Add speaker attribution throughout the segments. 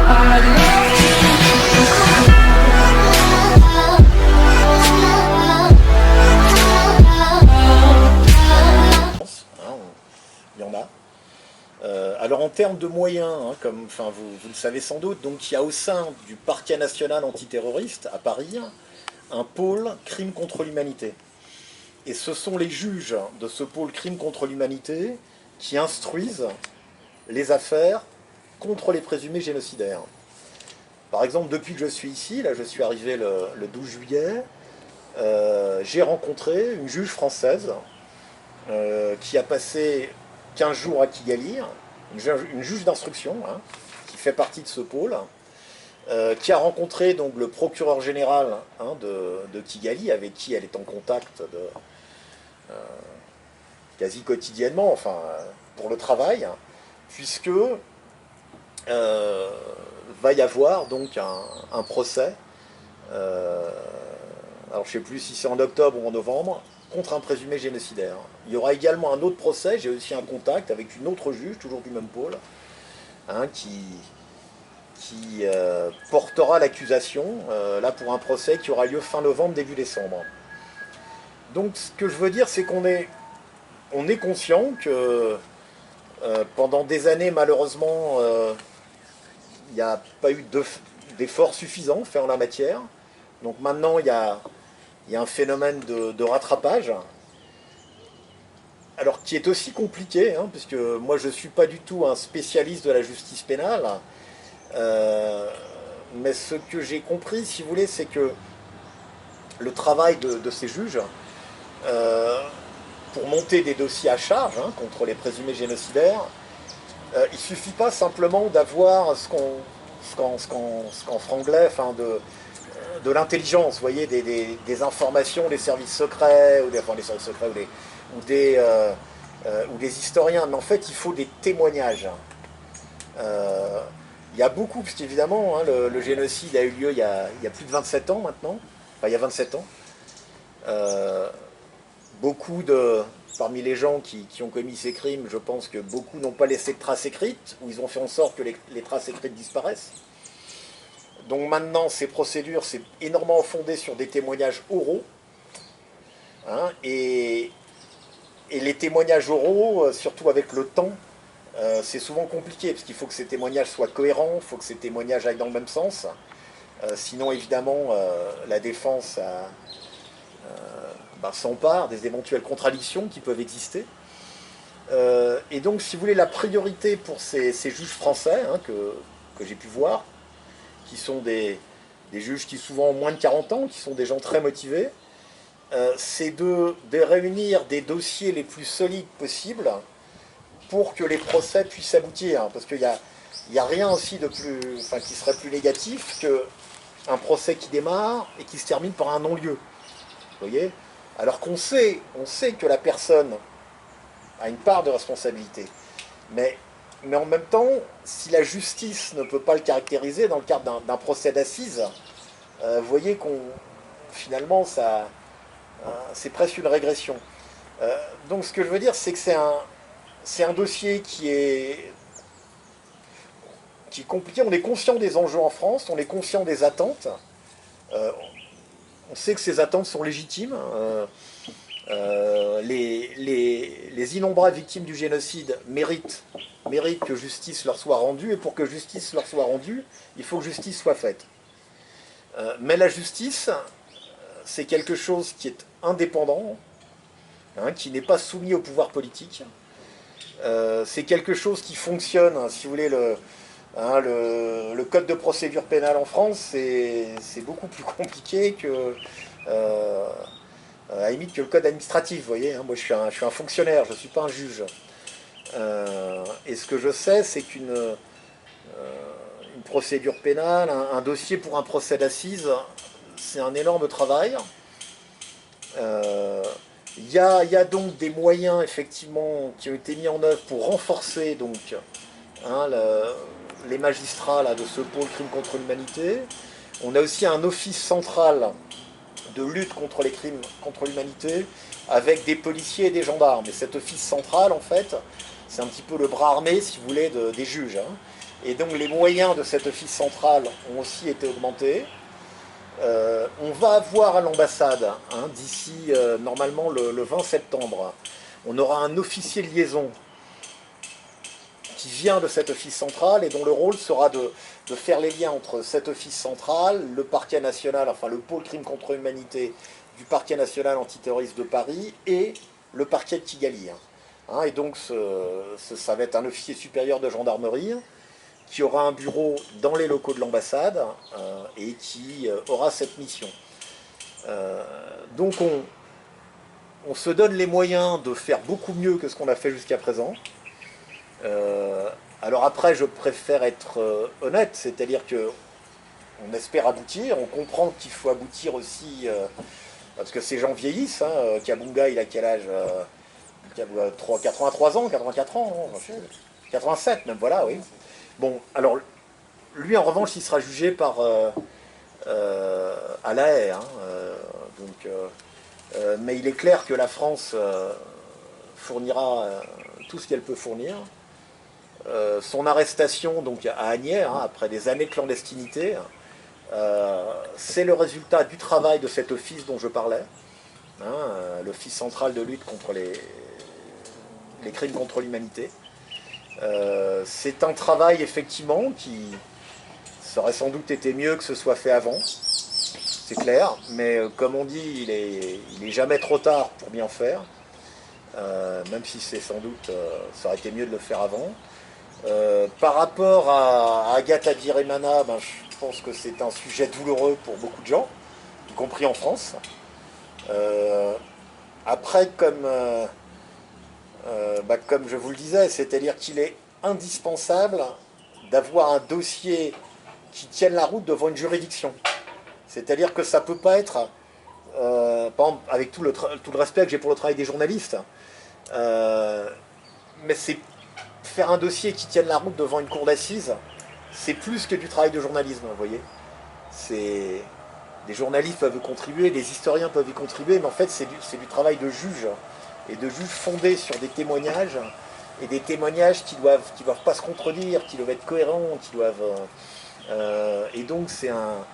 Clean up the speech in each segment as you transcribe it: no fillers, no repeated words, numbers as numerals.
Speaker 1: Il y en a. Alors en termes de moyens, hein, comme vous le savez sans doute, donc il y a au sein du parquet national antiterroriste à Paris un pôle crime contre l'humanité. Et ce sont les juges de ce pôle crime contre l'humanité qui instruisent les affaires contre les présumés génocidaires. Par exemple, depuis que je suis ici, là je suis arrivé le 12 juillet, j'ai rencontré une juge française qui a passé 15 jours à Kigali, une juge d'instruction, hein, qui fait partie de ce pôle, qui a rencontré donc le procureur général, hein, de Kigali, avec qui elle est en contact quasi quotidiennement, pour le travail, puisque va y avoir donc un procès, alors je ne sais plus si c'est en octobre ou en novembre, contre un présumé génocidaire. Il y aura également un autre procès, j'ai aussi un contact avec une autre juge, toujours du même pôle, hein, qui portera l'accusation, là pour un procès qui aura lieu fin novembre, début décembre. Donc ce que je veux dire, c'est qu'on est conscient que pendant des années, malheureusement, il n'y a pas eu d'efforts suffisants faits en la matière. Donc maintenant, il y a un phénomène de rattrapage, alors qui est aussi compliqué, hein, puisque moi je ne suis pas du tout un spécialiste de la justice pénale, mais ce que j'ai compris, si vous voulez, c'est que le travail de ces juges, pour monter des dossiers à charge, hein, contre les présumés génocidaires, il ne suffit pas simplement d'avoir ce qu'en franglais, de l'intelligence, vous voyez, des informations des services secrets, ou des services secrets, ou des historiens, mais en fait il faut des témoignages. Il y a beaucoup, parce qu'évidemment, hein, le génocide a eu lieu il y a plus de 27 ans maintenant, il y a 27 ans. Parmi les gens qui ont commis ces crimes, je pense que beaucoup n'ont pas laissé de traces écrites, ou ils ont fait en sorte que les traces écrites disparaissent. Donc maintenant, ces procédures, c'est énormément fondé sur des témoignages oraux, hein, et les témoignages oraux, surtout avec le temps, c'est souvent compliqué, parce qu'il faut que ces témoignages soient cohérents, il faut que ces témoignages aillent dans le même sens. Sinon, évidemment, la défense s'empare des éventuelles contradictions qui peuvent exister. Et donc, si vous voulez, la priorité pour ces juges français, hein, que j'ai pu voir, qui sont des juges qui souvent ont moins de 40 ans, qui sont des gens très motivés, c'est de réunir des dossiers les plus solides possibles pour que les procès puissent aboutir. Parce qu'il n'y a rien aussi qui serait plus négatif qu'un procès qui démarre et qui se termine par un non-lieu. Vous voyez ? Alors qu'on sait que la personne a une part de responsabilité. Mais en même temps, si la justice ne peut pas le caractériser dans le cadre d'un procès d'assises, vous voyez finalement, c'est presque une régression. Donc ce que je veux dire, c'est que c'est un dossier qui est compliqué. On est conscient des enjeux en France, on est conscient des attentes. On sait que ces attentes sont légitimes. Les innombrables victimes du génocide méritent que justice leur soit rendue, et pour que justice leur soit rendue, il faut que justice soit faite. Mais la justice, c'est quelque chose qui est indépendant, hein, qui n'est pas soumis au pouvoir politique. C'est quelque chose qui fonctionne, hein, si vous voulez, le code de procédure pénale en France, c'est beaucoup plus compliqué que... à la limite que le code administratif, vous voyez, hein, moi je suis un fonctionnaire, je ne suis pas un juge. Et ce que je sais, c'est qu'une procédure pénale, un dossier pour un procès d'assises, c'est un énorme travail. Il y a donc des moyens, effectivement, qui ont été mis en œuvre pour renforcer donc, hein, les magistrats là, de ce pôle crime contre l'humanité. On a aussi un office central de lutte contre les crimes contre l'humanité, avec des policiers et des gendarmes. Et cet office central, en fait, c'est un petit peu le bras armé, si vous voulez, des juges. Hein. Et donc les moyens de cet office central ont aussi été augmentés. On va avoir à l'ambassade, hein, d'ici normalement le 20 septembre, on aura un officier de liaison qui vient de cet office central et dont le rôle sera de faire les liens entre cet office central, le parquet national, enfin le pôle crime contre l'humanité du parquet national antiterroriste de Paris et le parquet de Kigali. Hein, et donc ça va être un officier supérieur de gendarmerie qui aura un bureau dans les locaux de l'ambassade et qui aura cette mission. Donc on se donne les moyens de faire beaucoup mieux que ce qu'on a fait jusqu'à présent. Alors après, je préfère être honnête, c'est-à-dire que on espère aboutir, on comprend qu'il faut aboutir aussi, parce que ces gens vieillissent, hein. Kabunga, il a quel âge 83 ans, 84 ans, 87 même, voilà, oui. Bon, alors, lui, en revanche, il sera jugé par à La Haye. Hein, mais il est clair que la France fournira tout ce qu'elle peut fournir. Son arrestation donc, à Asnières, hein, après des années de clandestinité, c'est le résultat du travail de cet office dont je parlais, hein, l'Office central de lutte contre les crimes contre l'humanité. C'est un travail effectivement qui aurait sans doute été mieux que ce soit fait avant, c'est clair, mais comme on dit, il est jamais trop tard pour bien faire, même si c'est sans doute, ça aurait été mieux de le faire avant. Par rapport à Agatha Birimana, ben, je pense que c'est un sujet douloureux pour beaucoup de gens, y compris en France. Après, comme je vous le disais, c'est-à-dire qu'il est indispensable d'avoir un dossier qui tienne la route devant une juridiction. C'est-à-dire que ça ne peut pas être, par exemple, avec tout le respect que j'ai pour le travail des journalistes, mais c'est faire un dossier qui tienne la route devant une cour d'assises, c'est plus que du travail de journalisme, vous voyez. Des journalistes peuvent y contribuer, des historiens peuvent y contribuer, mais en fait c'est du travail de juge, et de juge fondé sur des témoignages, et des témoignages qui doivent pas se contredire, qui doivent être cohérents, qui doivent... et donc c'est un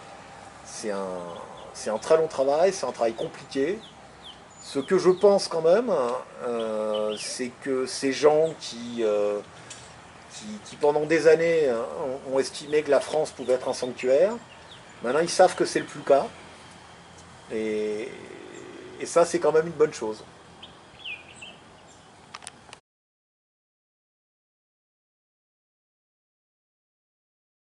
Speaker 1: très long travail, c'est un travail compliqué. Ce que je pense quand même, c'est que ces gens qui pendant des années ont estimé que la France pouvait être un sanctuaire, maintenant ils savent que c'est le plus le cas. Et ça, c'est quand même une bonne chose.